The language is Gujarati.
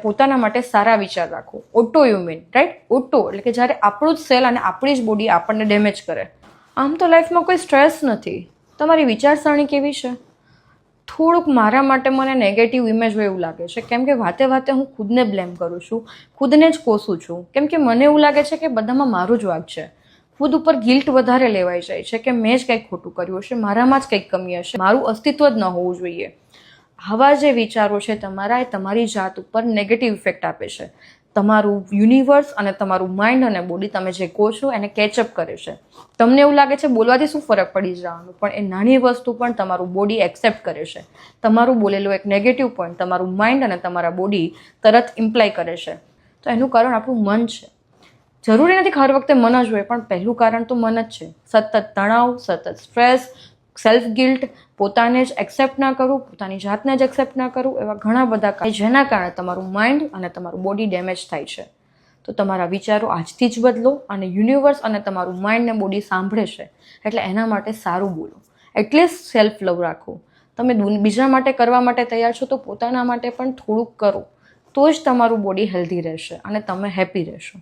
પોતાના માટે સારા વિચાર રાખો. ઓટો યુમિન રાઈટ, ઓટો એટલે કે જ્યારે આપણું જ સેલ અને આપણી જ બોડી આપણને ડેમેજ કરે. આમ તો લાઈફમાં કોઈ સ્ટ્રેસ નથી. તમારી વિચારસરણી કેવી છે? થોડુંક મારા માટે મને નેગેટિવ ઇમેજ હોય એવું લાગે છે, કેમ કે વાતે વાતે હું ખુદને બ્લેમ કરું છું, ખુદને જ કોસું છું, કેમ કે મને એવું લાગે છે કે બધામાં મારું જ વાંક છે. ખુદ ઉપર ગિલ્ટ વધારે લેવાઈ જાય છે કે મેં જ કંઈક ખોટું કર્યું હશે, મારામાં જ કંઈક કમી હશે, મારું અસ્તિત્વ જ ન હોવું જોઈએ. આવા જે વિચારો છે તમારા, એ તમારી જાત ઉપર નેગેટિવ ઇફેક્ટ આપે છે. તમારું યુનિવર્સ અને તમારું માઇન્ડ અને બોડી તમે જે કહો છો એને કેચઅપ કરે છે. તમને એવું લાગે છે બોલવાથી શું ફરક પડી જવાનું, પણ એ નાની વસ્તુ પણ તમારું બોડી એક્સેપ્ટ કરે છે. તમારું બોલેલું એક નેગેટિવ પોઈન્ટ તમારું માઇન્ડ અને તમારા બોડી તરત ઇમ્પ્લાય કરે છે. તો એનું કારણ આપણું મન છે. જરૂરી નથી હર વખતે મન જ હોય, પણ પહેલું કારણ તો મન જ છે. સતત તણાવ, સતત સ્ટ્રેસ, સેલ્ફ ગિલ્ટ, પોતાને જ એક્સેપ્ટ ના કરવું, પોતાની જાતને જ એક્સેપ્ટ ના કરવું, એવા ઘણા બધા જેના કારણે તમારું માઇન્ડ અને તમારું બોડી ડેમેજ થાય છે. તો તમારા વિચારો આજથી જ બદલો, અને યુનિવર્સ અને તમારું માઇન્ડ ને બોડી સાંભળે છે એટલે એના માટે સારું બોલો. એટલીસ્ટ સેલ્ફ લવ રાખો. તમે બીજા માટે કરવા માટે તૈયાર છો તો પોતાના માટે પણ થોડુંક કરો, તો જ તમારું બોડી હેલ્ધી રહેશે અને તમે હેપી રહેશો.